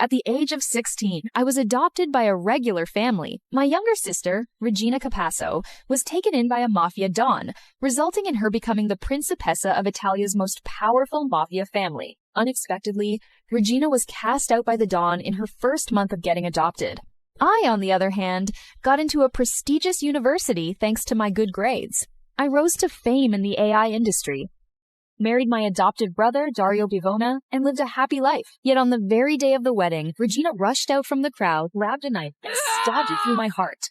At the age of 16, I was adopted by a regular family. My younger sister, Regina Capasso, was taken in by a Mafia Don, resulting in her becoming the principessa of Italia's most powerful mafia family. Unexpectedly, Regina was cast out by the Don in her first month of getting adopted. I, on the other hand, got into a prestigious university thanks to my good grades. I rose to fame in the AI industry, married my adoptive brother, Dario Bivona, and lived a happy life. Yet on the very day of the wedding, Regina rushed out from the crowd, grabbed a knife, and stabbed it through my heart.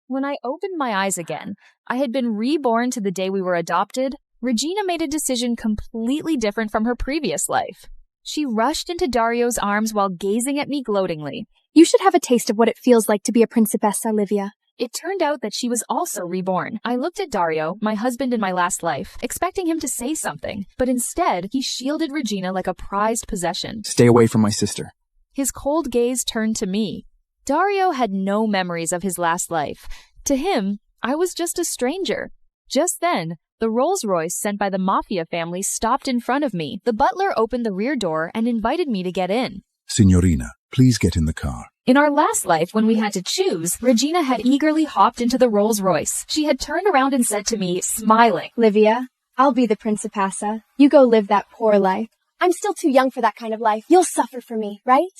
When I opened my eyes again, I had been reborn to the day we were adopted. Regina made a decision completely different from her previous life. She rushed into Dario's arms while gazing at me gloatingly. You should have a taste of what it feels like to be a principessa, Livia. It turned out that she was also reborn. I looked at Dario, my husband in my last life, expecting him to say something, but instead, he shielded Regina like a prized possession. Stay away from my sister. His cold gaze turned to me. Dario had no memories of his last life. To him, I was just a stranger. Just then, the Rolls-Royce sent by the Mafia family stopped in front of me. The butler opened the rear door and invited me to get in. Signorina, please get in the car. In our last life, when we had to choose, Regina had eagerly hopped into the Rolls-Royce. She had turned around and said to me, smiling, Livia, I'll be the principessa. You go live that poor life. I'm still too young for that kind of life. You'll suffer for me, right?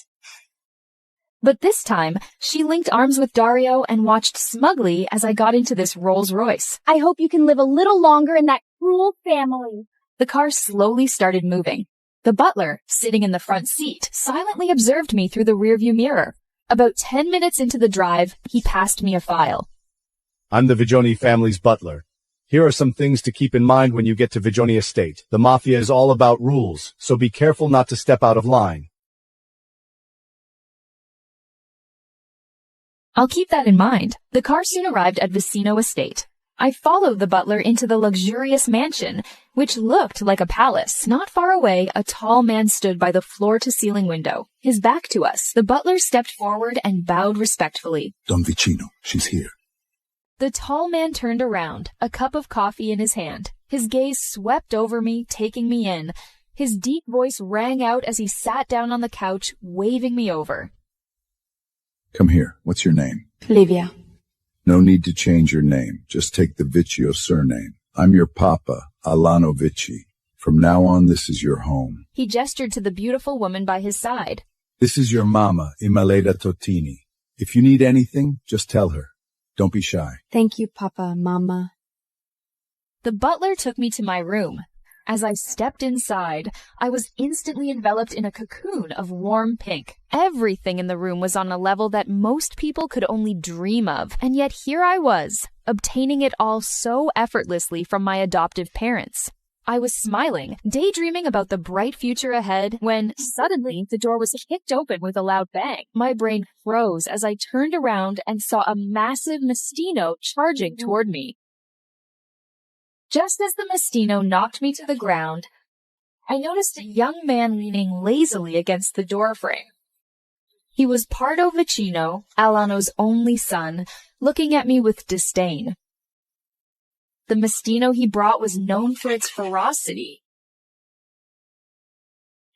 But this time, she linked arms with Dario and watched smugly as I got into this Rolls-Royce. I hope you can live a little longer in that cruel family. The car slowly started moving. The butler, sitting in the front seat, silently observed me through the rearview mirror. About 10 minutes into the drive, he passed me a file. I'm the Vigioni family's butler. Here are some things to keep in mind when you get to Vigioni Estate. The Mafia is all about rules, so be careful not to step out of line. I'll keep that in mind. The car soon arrived at Vicino Estate. I followed the butler into the luxurious mansion, which looked like a palace. Not far away, a tall man stood by the floor-to-ceiling window, his back to us. The butler stepped forward and bowed respectfully. Don Vicino, she's here. The tall man turned around, a cup of coffee in his hand. His gaze swept over me, taking me in. His deep voice rang out as he sat down on the couch, waving me over. Come here. What's your name? Livia. No need to change your name. Just take the Viccio surname. I'm your papa, Alano Vici. From now on, this is your home. He gestured to the beautiful woman by his side. This is your mama, Imelda Totini. If you need anything, just tell her. Don't be shy. Thank you, Papa, Mama. The butler took me to my room. As I stepped inside, I was instantly enveloped in a cocoon of warm pink. Everything in the room was on a level that most people could only dream of, and yet here I was, obtaining it all so effortlessly from my adoptive parents. I was smiling, daydreaming about the bright future ahead, when suddenly the door was kicked open with a loud bang. My brain froze as I turned around and saw a massive Mastino charging toward me. Just as the Mastino knocked me to the ground, I noticed a young man leaning lazily against the doorframe. He was Pardo Vicino, Alano's only son, looking at me with disdain. The Mastino he brought was known for its ferocity.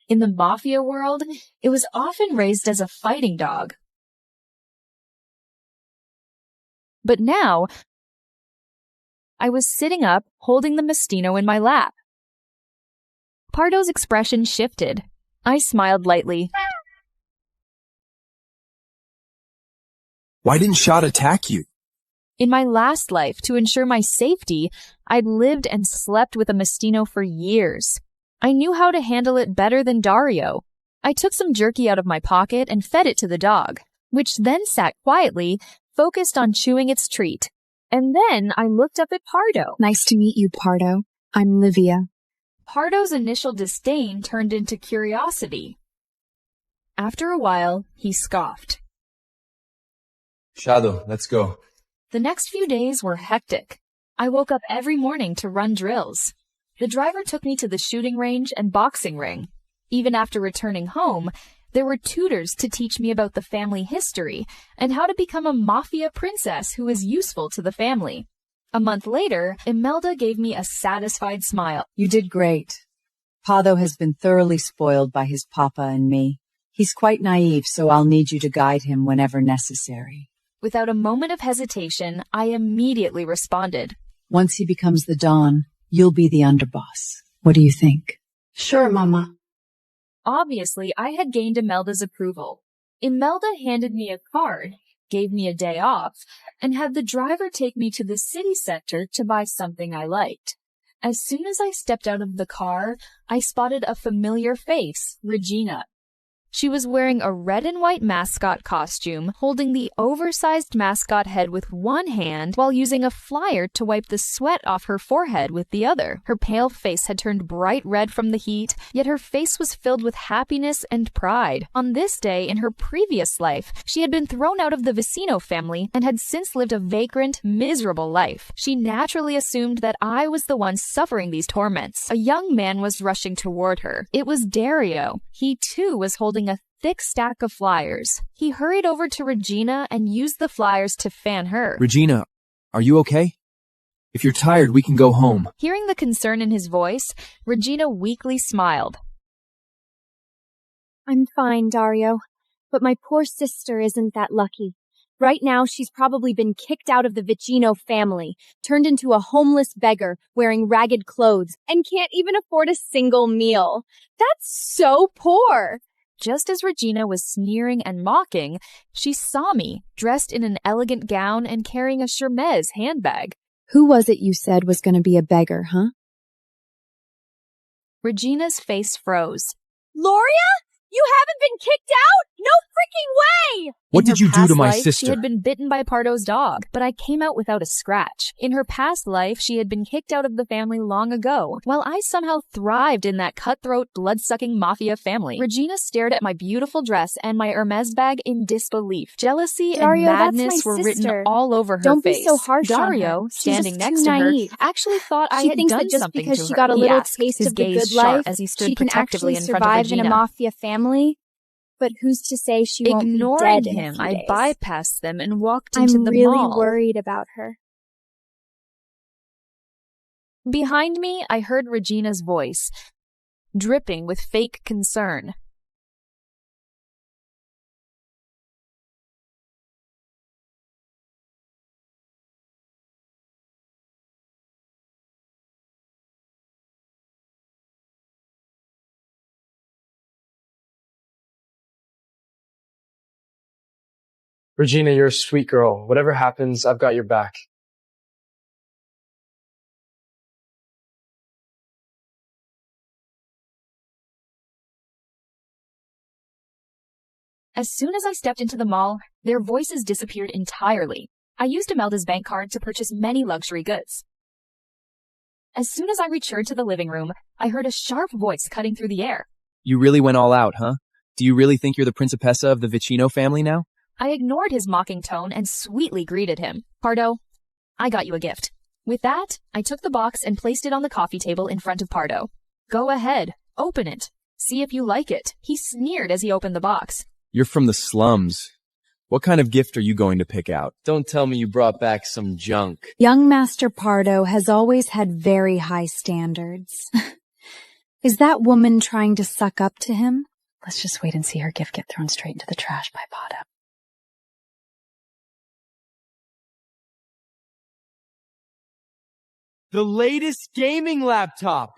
In the Mafia world, it was often raised as a fighting dog. But now, I was sitting up, holding the Mastino in my lap. Pardo's expression shifted. I smiled lightly. Why didn't Shad attack you? In my last life, to ensure my safety, I'd lived and slept with a Mastino for years. I knew how to handle it better than Dario. I took some jerky out of my pocket and fed it to the dog, which then sat quietly, focused on chewing its treat. And then I looked up at Pardo. Nice to meet you, Pardo. I'm Livia. Pardo's initial disdain turned into curiosity. After a while, he scoffed. Shadow, let's go. The next few days were hectic. I woke up every morning to run drills. The driver took me to the shooting range and boxing ring. Even after returning home, there were tutors to teach me about the family history and how to become a mafia princess who is useful to the family. A month later, Imelda gave me a satisfied smile. You did great. Pardo has been thoroughly spoiled by his papa and me. He's quite naive, so I'll need you to guide him whenever necessary. Without a moment of hesitation, I immediately responded. Once he becomes the Don, you'll be the underboss. What do you think? Sure, Mama. Obviously, I had gained Imelda's approval. Imelda handed me a card, gave me a day off, and had the driver take me to the city center to buy something I liked. As soon as I stepped out of the car, I spotted a familiar face, Regina. She was wearing a red and white mascot costume, holding the oversized mascot head with one hand while using a flyer to wipe the sweat off her forehead with the other. Her pale face had turned bright red from the heat, yet her face was filled with happiness and pride. On this day in her previous life, she had been thrown out of the Vicino family and had since lived a vagrant, miserable life. She naturally assumed that I was the one suffering these torments. A young man was rushing toward her. It was Dario. He too was holding a thick stack of flyers. He hurried over to Regina and used the flyers to fan her. Regina, are you okay? If you're tired, we can go home. Hearing the concern in his voice, Regina weakly smiled. I'm fine, Dario, but my poor sister isn't that lucky. Right now, she's probably been kicked out of the Vicino family, turned into a homeless beggar wearing ragged clothes, and can't even afford a single meal. That's so poor! Just as Regina was sneering and mocking, she saw me, dressed in an elegant gown and carrying a Hermes handbag. Who was it you said was going to be a beggar, huh? Regina's face froze. Loria? You haven't been kicked out? No freaking way! What did you do to my She sister? had been bitten by Pardo's dog, but I came out without a scratch. In her past life, she had been kicked out of the family long ago, while I somehow thrived in that cutthroat, blood-sucking mafia family. Regina stared at my beautiful dress and my Hermes bag in disbelief. Jealousy Dario, and that's madness my were sister. written all over her Don't face. be so harsh on Dario, her. She's standing just next too to her, naive. actually thought I She had thinks done that just something because to she her. got a He little asked, taste his of the gaze good sharp life, as he stood she can protectively actually in front of survive in Regina. a mafia family. But who's to say she won't be Ignoring dead in a him, few I days? bypassed them and walked into I'm the really mall. worried about her. Behind me, I heard Regina's voice, dripping with fake concern. Regina, you're a sweet girl. Whatever happens, I've got your back. As soon as I stepped into the mall, their voices disappeared entirely. I used Imelda's bank card to purchase many luxury goods. As soon as I returned to the living room, I heard a sharp voice cutting through the air. You really went all out, huh? Do you really think you're the principessa of the Vicino family now? I ignored his mocking tone and sweetly greeted him. Pardo, I got you a gift. With that, I took the box and placed it on the coffee table in front of Pardo. Go ahead, open it. See if you like it. He sneered as he opened the box. You're from the slums. What kind of gift are you going to pick out? Don't tell me you brought back some junk. Young Master Pardo has always had very high standards. Is that woman trying to suck up to him? Let's just wait and see her gift get thrown straight into the trash by Pardo. The latest gaming laptop!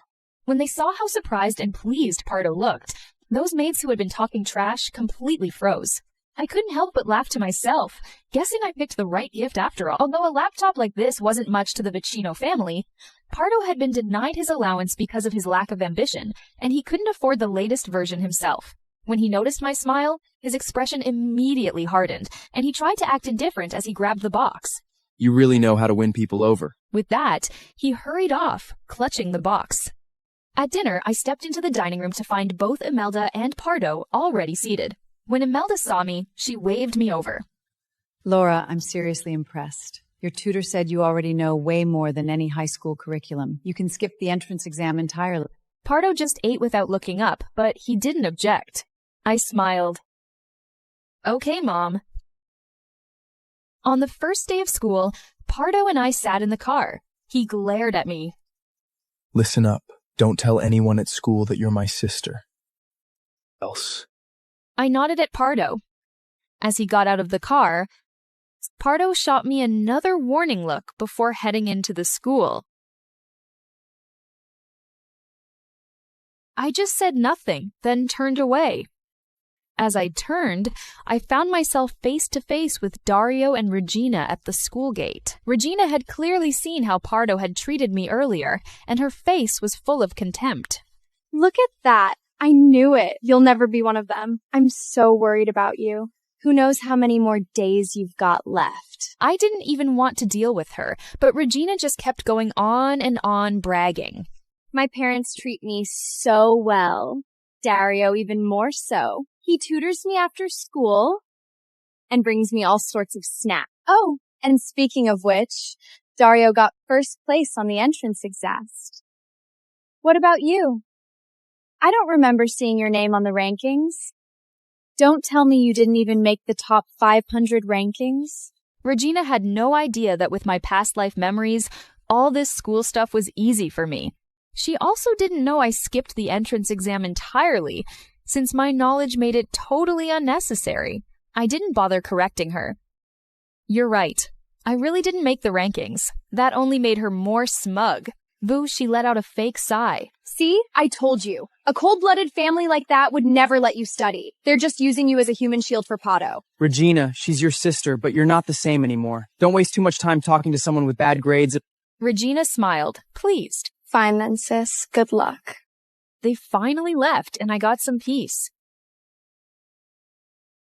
When they saw how surprised and pleased Pardo looked, those maids who had been talking trash completely froze. I couldn't help but laugh to myself, guessing I picked the right gift after all. Although a laptop like this wasn't much to the Vicino family, Pardo had been denied his allowance because of his lack of ambition, and he couldn't afford the latest version himself. When he noticed my smile, his expression immediately hardened, and he tried to act indifferent as he grabbed the box. You really know how to win people over. With that, he hurried off, clutching the box. At dinner, I stepped into the dining room to find both Imelda and Pardo already seated. When Imelda saw me, she waved me over. Laura, I'm seriously impressed. Your tutor said you already know way more than any high school curriculum. You can skip the entrance exam entirely. Pardo just ate without looking up, but he didn't object. I smiled. Okay, Mom. On the first day of school, Pardo and I sat in the car. He glared at me. Listen up. Don't tell anyone at school that you're my sister. Else. I nodded at Pardo. As he got out of the car, Pardo shot me another warning look before heading into the school. I just said nothing, then turned away. As I turned, I found myself face to face with Dario and Regina at the school gate. Regina had clearly seen how Pardo had treated me earlier, and her face was full of contempt. Look at that. I knew it. You'll never be one of them. I'm so worried about you. Who knows how many more days you've got left. I didn't even want to deal with her, but Regina just kept going on and on bragging. My parents treat me so well. Dario even more so. He tutors me after school and brings me all sorts of snacks. Oh, and speaking of which, Dario got first place on the entrance exam. What about you? I don't remember seeing your name on the rankings. Don't tell me you didn't even make the top 500 rankings. Regina had no idea that with my past life memories, all this school stuff was easy for me. She also didn't know I skipped the entrance exam entirely, since my knowledge made it totally unnecessary. I didn't bother correcting her. You're right. I really didn't make the rankings. That only made her more smug. Boo, she let out a fake sigh. See? I told you. A cold-blooded family like that would never let you study. They're just using you as a human shield for Pardo. Regina, she's your sister, but you're not the same anymore. Don't waste too much time talking to someone with bad grades. Regina smiled, pleased. Fine then, sis. Good luck. They finally left, and I got some peace.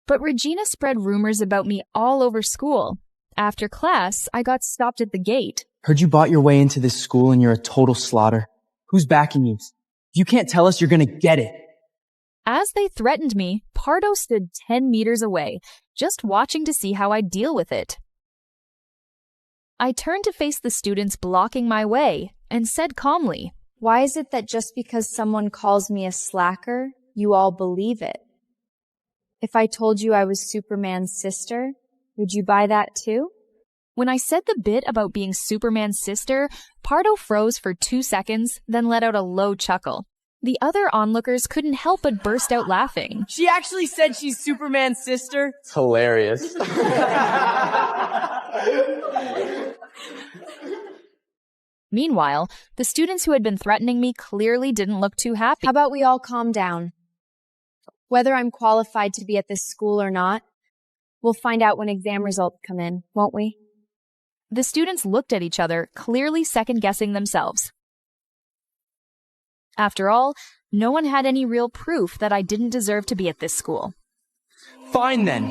But Regina spread rumors about me all over school. After class, I got stopped at the gate. Heard you bought your way into this school and you're a total slaughter. Who's backing you? If you can't tell us, you're gonna get it. As they threatened me, Pardo stood 10 meters away, just watching to see how I'd deal with it. I turned to face the students blocking my way and said calmly, Why is it that just because someone calls me a slacker, you all believe it? If I told you I was Superman's sister, would you buy that too? When I said the bit about being Superman's sister, Pardo froze for 2 seconds, then let out a low chuckle. The other onlookers couldn't help but burst out laughing. She actually said she's Superman's sister? It's hilarious. Meanwhile, the students who had been threatening me clearly didn't look too happy. How about we all calm down? Whether I'm qualified to be at this school or not, we'll find out when exam results come in, won't we? The students looked at each other, clearly second-guessing themselves. After all, no one had any real proof that I didn't deserve to be at this school. Fine then.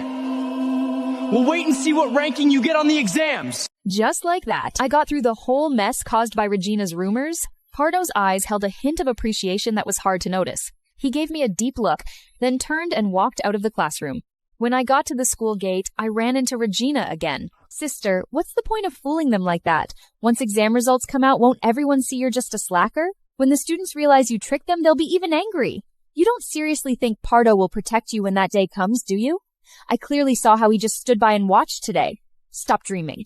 We'll wait and see what ranking you get on the exams. Just like that, I got through the whole mess caused by Regina's rumors. Pardo's eyes held a hint of appreciation that was hard to notice. He gave me a deep look, then turned and walked out of the classroom. When I got to the school gate, I ran into Regina again. Sister, what's the point of fooling them like that? Once exam results come out, won't everyone see you're just a slacker? When the students realize you tricked them, they'll be even angry. You don't seriously think Pardo will protect you when that day comes, do you? I clearly saw how he just stood by and watched today. Stop dreaming.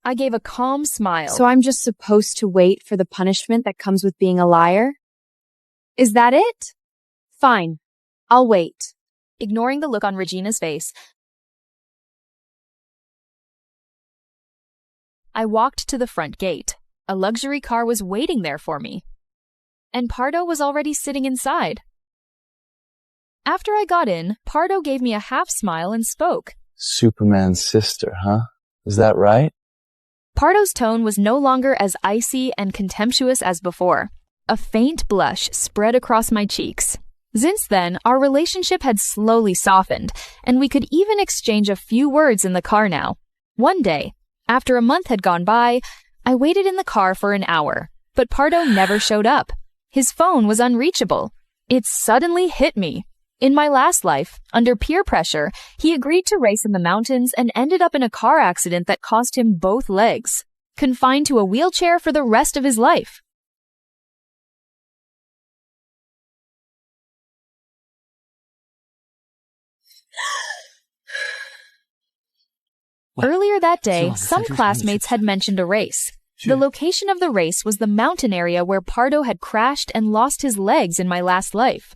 I gave a calm smile. So I'm just supposed to wait for the punishment that comes with being a liar? Is that it? Fine. I'll wait. Ignoring the look on Regina's face, I walked to the front gate. A luxury car was waiting there for me, and Pardo was already sitting inside. After I got in, Pardo gave me a half smile and spoke. Superman's sister, huh? Is that right? Pardo's tone was no longer as icy and contemptuous as before. A faint blush spread across my cheeks. Since then, our relationship had slowly softened, and we could even exchange a few words in the car now. One day, after a month had gone by, I waited in the car for an hour, but Pardo never showed up. His phone was unreachable. It suddenly hit me. In my last life, under peer pressure, he agreed to race in the mountains and ended up in a car accident that cost him both legs, confined to a wheelchair for the rest of his life. Earlier that day, some classmates had mentioned a race. The location of the race was the mountain area where Pardo had crashed and lost his legs in my last life.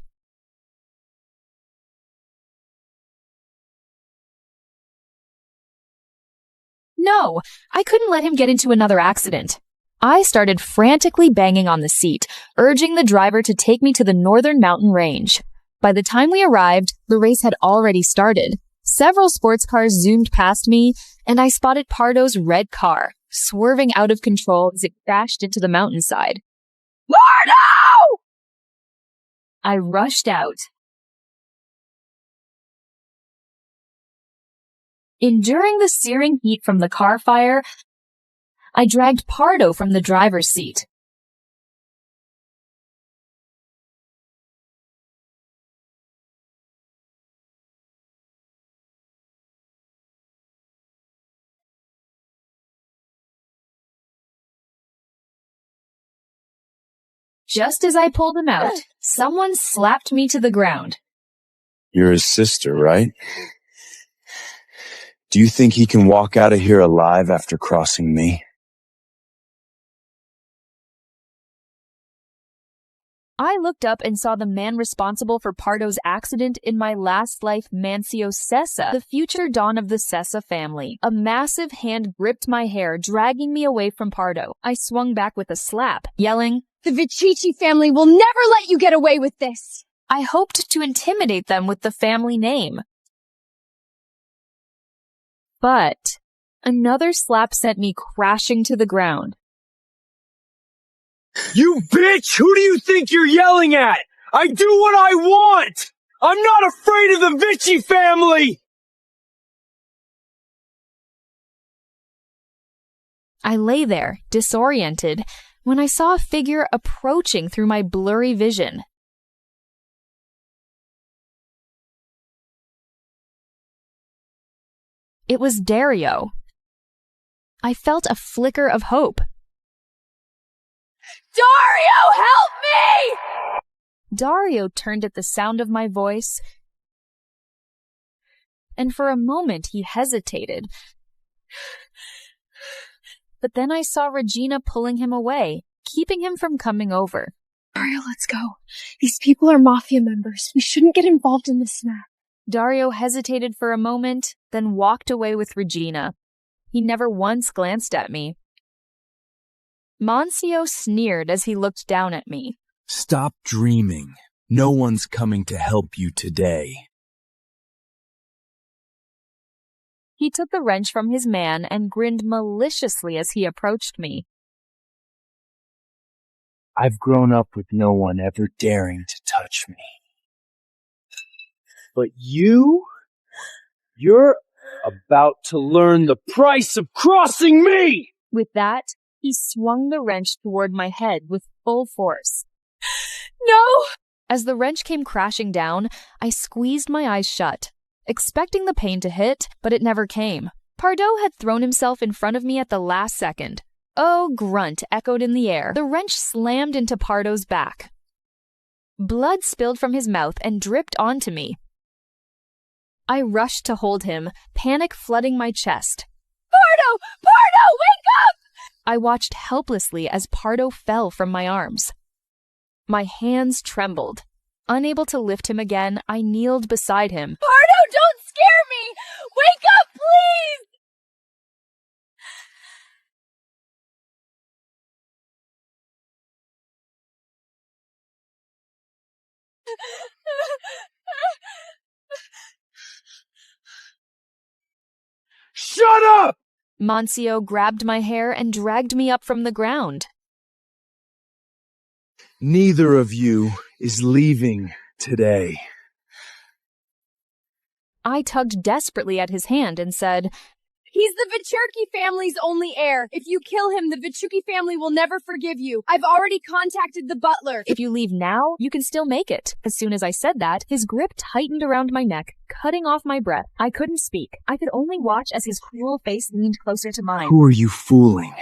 No, I couldn't let him get into another accident. I started frantically banging on the seat, urging the driver to take me to the northern mountain range. By the time we arrived, the race had already started. Several sports cars zoomed past me, and I spotted Pardo's red car, swerving out of control as it crashed into the mountainside. Pardo! I rushed out. Enduring the searing heat from the car fire, I dragged Pardo from the driver's seat. Just as I pulled him out, someone slapped me to the ground. You're his sister, right? Do you think he can walk out of here alive after crossing me? I looked up and saw the man responsible for Pardo's accident in my last life, Mancio Sessa, the future Don of the Sessa family. A massive hand gripped my hair, dragging me away from Pardo. I swung back with a slap, yelling, The Vichichi family will never let you get away with this! I hoped to intimidate them with the family name. But another slap sent me crashing to the ground. You bitch! Who do you think you're yelling at? I do what I want! I'm not afraid of the Vici family! I lay there, disoriented, when I saw a figure approaching through my blurry vision. It was Dario. I felt a flicker of hope. Dario, help me! Dario turned at the sound of my voice, and for a moment he hesitated. But then I saw Regina pulling him away, keeping him from coming over. Dario, let's go. These people are Mafia members. We shouldn't get involved in this snap. Dario hesitated for a moment, then walked away with Regina. He never once glanced at me. Mancio sneered as he looked down at me. Stop dreaming. No one's coming to help you today. He took the wrench from his man and grinned maliciously as he approached me. I've grown up with no one ever daring to touch me. But you're about to learn the price of crossing me! With that, he swung the wrench toward my head with full force. No! As the wrench came crashing down, I squeezed my eyes shut, expecting the pain to hit, but it never came. Pardo had thrown himself in front of me at the last second. Oh, grunt echoed in the air. The wrench slammed into Pardo's back. Blood spilled from his mouth and dripped onto me. I rushed to hold him, panic flooding my chest. Pardo! Pardo, wake up! I watched helplessly as Pardo fell from my arms. My hands trembled. Unable to lift him again, I kneeled beside him. Pardo, don't scare me! Wake up, please! Shut up! Mancio grabbed my hair and dragged me up from the ground. Neither of you is leaving today. I tugged desperately at his hand and said, He's the Vichurki family's only heir. If you kill him, the Vichurki family will never forgive you. I've already contacted the butler. If you leave now, you can still make it. As soon as I said that, his grip tightened around my neck, cutting off my breath. I couldn't speak. I could only watch as his cruel face leaned closer to mine. Who are you fooling?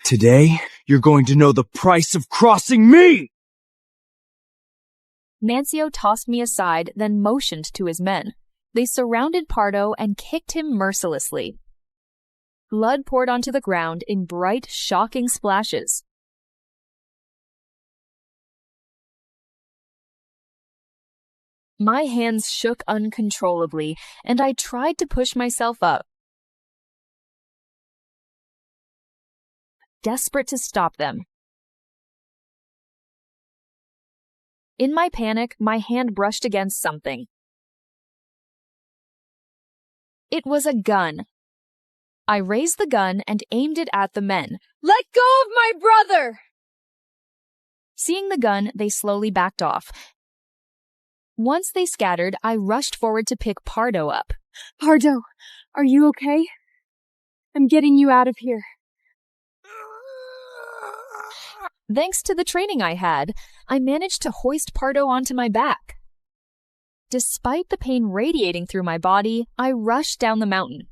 Today, you're going to know the price of crossing me! Mancio tossed me aside, then motioned to his men. They surrounded Pardo and kicked him mercilessly. Blood poured onto the ground in bright, shocking splashes. My hands shook uncontrollably, and I tried to push myself up. desperate to stop them. In my panic, my hand brushed against something. It was a gun. I raised the gun and aimed it at the men. Let go of my brother! Seeing the gun, they slowly backed off. Once they scattered, I rushed forward to pick Pardo up. Pardo, are you okay? I'm getting you out of here. Thanks to the training I had, I managed to hoist Pardo onto my back. Despite the pain radiating through my body, I rushed down the mountain.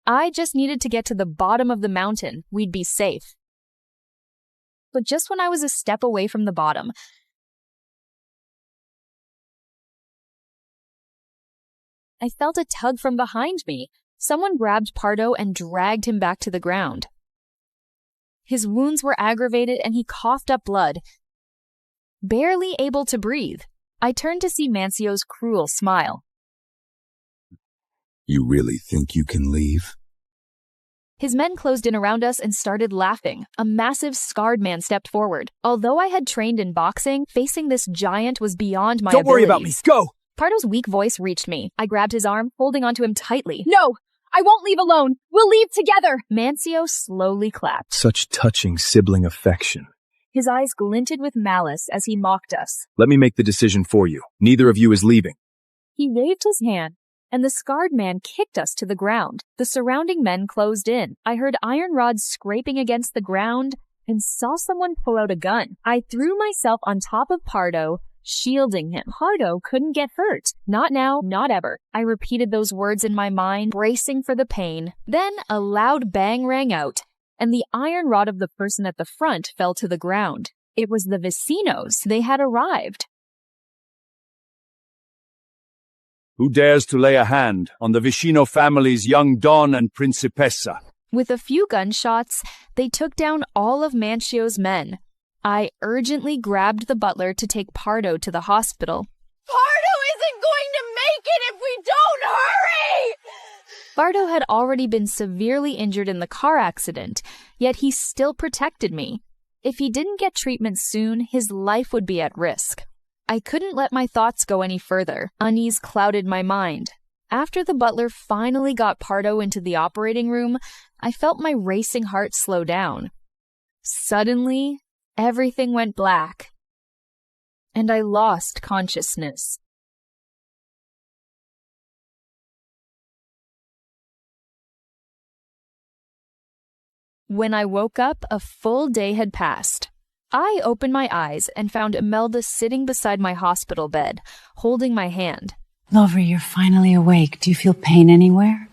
I just needed to get to the bottom of the mountain. We'd be safe. But just when I was a step away from the bottom, I felt a tug from behind me. Someone grabbed Pardo and dragged him back to the ground. His wounds were aggravated and he coughed up blood. Barely able to breathe, I turned to see Mancio's cruel smile. You really think you can leave? His men closed in around us and started laughing. A massive, scarred man stepped forward. Although I had trained in boxing, facing this giant was beyond my abilities. Don't worry about me, go! Pardo's weak voice reached me. I grabbed his arm, holding onto him tightly. No! I won't leave alone! We'll leave together! Mancio slowly clapped. Such touching sibling affection. His eyes glinted with malice as he mocked us. Let me make the decision for you. Neither of you is leaving. He waved his hand, and the scarred man kicked us to the ground. The surrounding men closed in. I heard iron rods scraping against the ground and saw someone pull out a gun. I threw myself on top of Pardo, shielding him. Pardo couldn't get hurt. Not now, not ever. I repeated those words in my mind, bracing for the pain. Then a loud bang rang out, and the iron rod of the person at the front fell to the ground. It was the vecinos. They had arrived. Who dares to lay a hand on the Vicino family's young Don and principessa? With a few gunshots, they took down all of Mancio's men. I urgently grabbed the butler to take Pardo to the hospital. Pardo isn't going to make it if we don't hurry! Pardo had already been severely injured in the car accident, yet he still protected me. If he didn't get treatment soon, his life would be at risk. I couldn't let my thoughts go any further. Unease clouded my mind. After the butler finally got Pardo into the operating room, I felt my racing heart slow down. Suddenly, everything went black, and I lost consciousness. When I woke up, a full day had passed. I opened my eyes and found Imelda sitting beside my hospital bed, holding my hand. Lover, you're finally awake. Do you feel pain anywhere?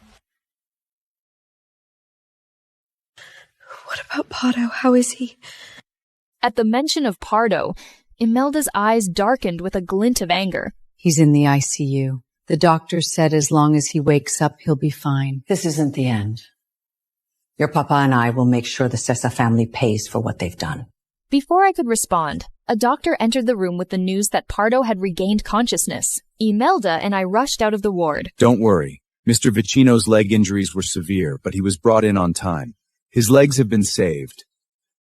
What about Pardo? How is he? At the mention of Pardo, Imelda's eyes darkened with a glint of anger. He's in the ICU. The doctor said as long as he wakes up, he'll be fine. This isn't the end. Your papa and I will make sure the Sessa family pays for what they've done. Before I could respond, a doctor entered the room with the news that Pardo had regained consciousness. Imelda and I rushed out of the ward. Don't worry. Mr. Vicino's leg injuries were severe, but he was brought in on time. His legs have been saved.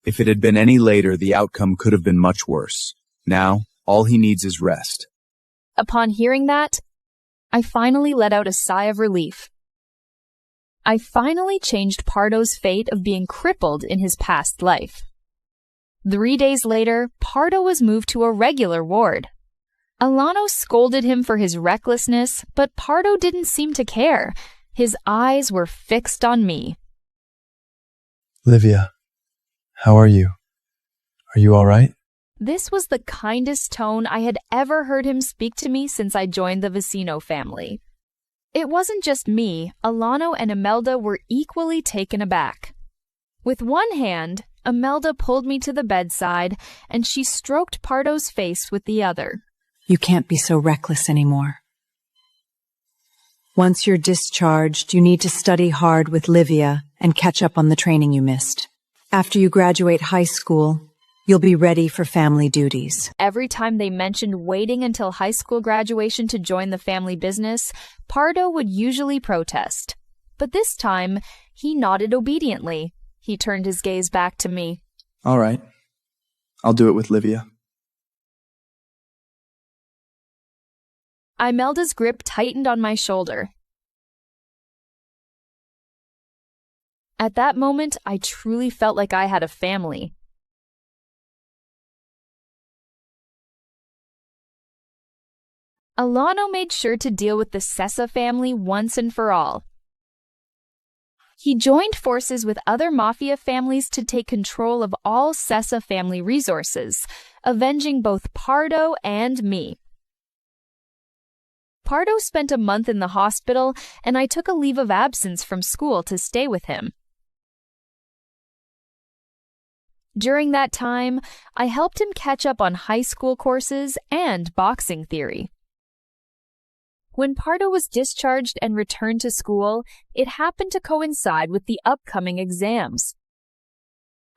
If it had been any later, the outcome could have been much worse. Now, all he needs is rest. Upon hearing that, I finally let out a sigh of relief. I finally changed Pardo's fate of being crippled in his past life. 3 days later, Pardo was moved to a regular ward. Alano scolded him for his recklessness, but Pardo didn't seem to care. His eyes were fixed on me. Livia, how are you? Are you all right? This was the kindest tone I had ever heard him speak to me since I joined the Vicino family. It wasn't just me. Alano and Imelda were equally taken aback. With one hand, Imelda pulled me to the bedside, and she stroked Pardo's face with the other. You can't be so reckless anymore. Once you're discharged, you need to study hard with Livia and catch up on the training you missed. After you graduate high school, you'll be ready for family duties. Every time they mentioned waiting until high school graduation to join the family business, Pardo would usually protest. But this time, he nodded obediently. He turned his gaze back to me. All right. I'll do it with Livia. Imelda's grip tightened on my shoulder. At that moment, I truly felt like I had a family. Alano made sure to deal with the Sessa family once and for all. He joined forces with other mafia families to take control of all Sessa family resources, avenging both Pardo and me. Pardo spent a month in the hospital, and I took a leave of absence from school to stay with him. During that time, I helped him catch up on high school courses and boxing theory. When Pardo was discharged and returned to school, it happened to coincide with the upcoming exams.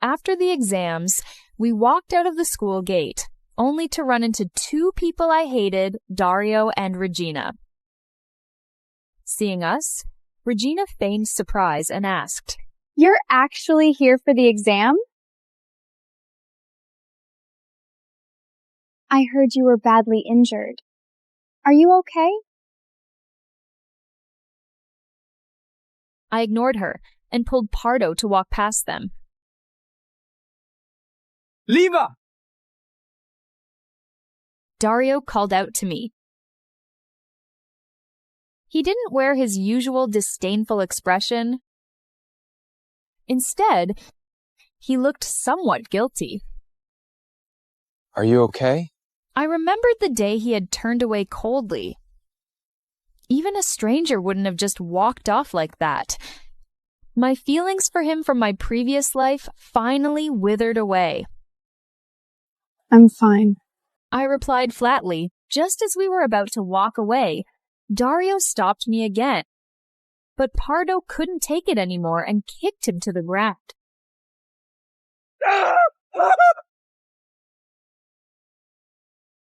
After the exams, we walked out of the school gate, only to run into two people I hated, Dario and Regina. Seeing us, Regina feigned surprise and asked, "You're actually here for the exam?" "I heard you were badly injured. Are you okay?" I ignored her and pulled Pardo to walk past them. Liva! Dario called out to me. He didn't wear his usual disdainful expression. Instead, he looked somewhat guilty. Are you okay? I remembered the day he had turned away coldly. Even a stranger wouldn't have just walked off like that. My feelings for him from my previous life finally withered away. "I'm fine," I replied flatly. Just as we were about to walk away, Dario stopped me again. But Pardo couldn't take it anymore and kicked him to the ground.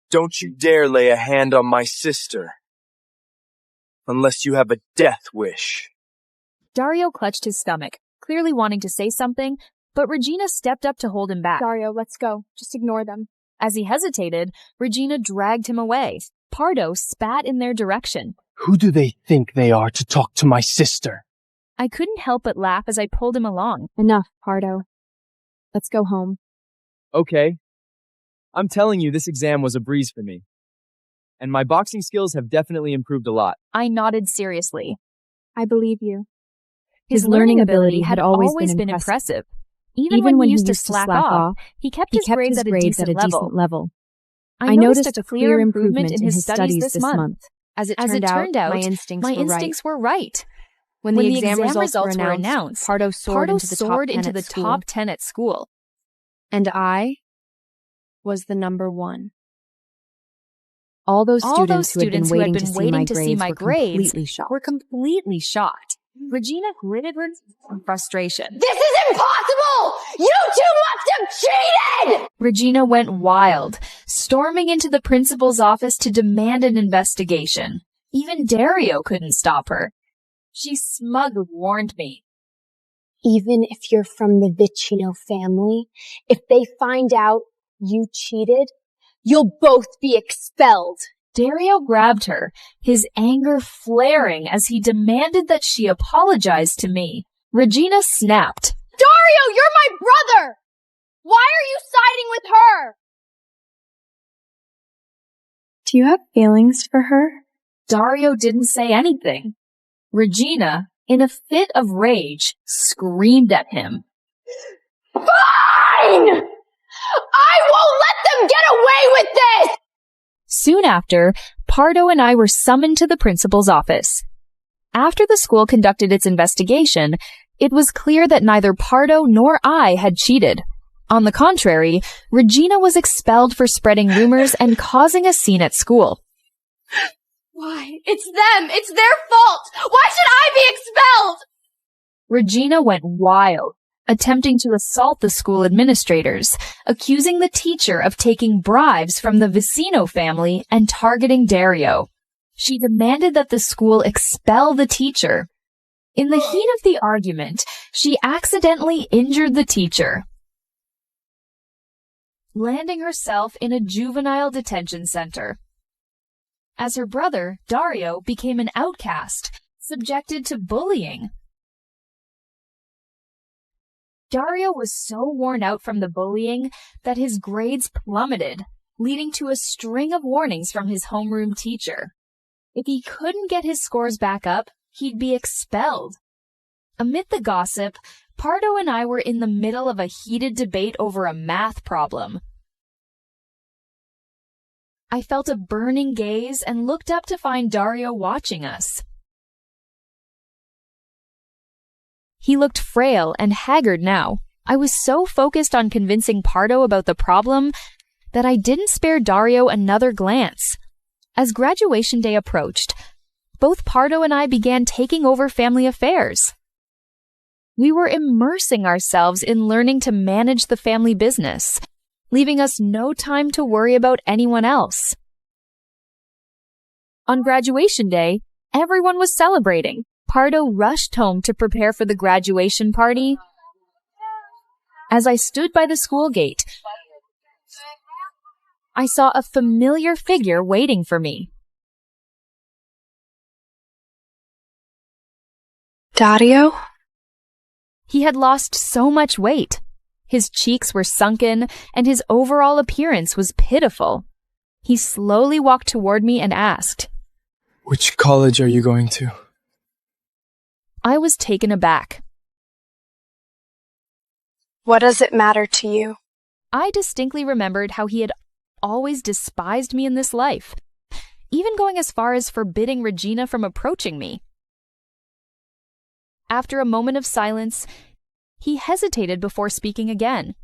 Don't you dare lay a hand on my sister. Unless you have a death wish. Dario clutched his stomach, clearly wanting to say something, but Regina stepped up to hold him back. "Dario, let's go. Just ignore them." As he hesitated, Regina dragged him away. Pardo spat in their direction. Who do they think they are to talk to my sister? I couldn't help but laugh as I pulled him along. "Enough, Pardo. Let's go home." Okay. I'm telling you, this exam was a breeze for me. And my boxing skills have definitely improved a lot. I nodded seriously. "I believe you." His learning ability had always been impressive. Even when he used to slack off, he kept his grades at a decent level. I noticed a clear improvement in his studies this month. As it turned out, my instincts were right. When the exam results were announced, Pardo soared into the top 10 at school. And I was the number one. All those students who had been waiting to see my grades were completely shocked. Regina gritted in frustration. "This is impossible! You two must have cheated!" Regina went wild, storming into the principal's office to demand an investigation. Even Dario couldn't stop her. She smugly warned me. "Even if you're from the Vicino family, if they find out you cheated, you'll both be expelled." Dario grabbed her, his anger flaring as he demanded that she apologize to me. Regina snapped. "Dario, you're my brother! Why are you siding with her?" "Do you have feelings for her?" Dario didn't say anything. Regina, in a fit of rage, screamed at him. "Fine! I won't let them get away with this!" Soon after, Pardo and I were summoned to the principal's office. After the school conducted its investigation, it was clear that neither Pardo nor I had cheated. On the contrary, Regina was expelled for spreading rumors and causing a scene at school. "Why? It's them! It's their fault! Why should I be expelled?" Regina went wild, attempting to assault the school administrators, accusing the teacher of taking bribes from the Vicino family and targeting Dario. She demanded that the school expel the teacher. In the heat of the argument, she accidentally injured the teacher, landing herself in a juvenile detention center. As her brother, Dario, became an outcast, subjected to bullying. Dario was so worn out from the bullying that his grades plummeted, leading to a string of warnings from his homeroom teacher. If he couldn't get his scores back up, he'd be expelled. Amid the gossip, Pardo and I were in the middle of a heated debate over a math problem. I felt a burning gaze and looked up to find Dario watching us. He looked frail and haggard now. I was so focused on convincing Pardo about the problem that I didn't spare Dario another glance. As graduation day approached, both Pardo and I began taking over family affairs. We were immersing ourselves in learning to manage the family business, leaving us no time to worry about anyone else. On graduation day, everyone was celebrating. Pardo rushed home to prepare for the graduation party. As I stood by the school gate, I saw a familiar figure waiting for me. Dario? He had lost so much weight. His cheeks were sunken, and his overall appearance was pitiful. He slowly walked toward me and asked, "Which college are you going to?" I was taken aback. What does it matter to you? I distinctly remembered how he had always despised me in this life, even going as far as forbidding Regina from approaching me. After a moment of silence, he hesitated before speaking again.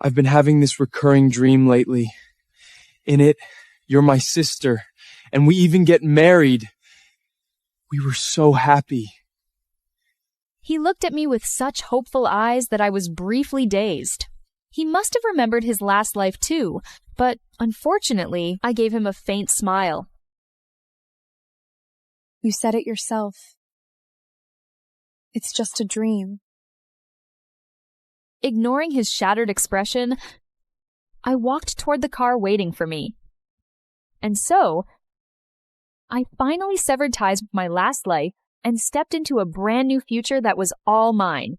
"I've been having this recurring dream lately. In it, you're my sister, and we even get married. We were so happy." He looked at me with such hopeful eyes that I was briefly dazed. He must have remembered his last life too, but unfortunately, I gave him a faint smile. You said it yourself. It's just a dream. Ignoring his shattered expression, I walked toward the car waiting for me. And so, I finally severed ties with my last life and stepped into a brand new future that was all mine.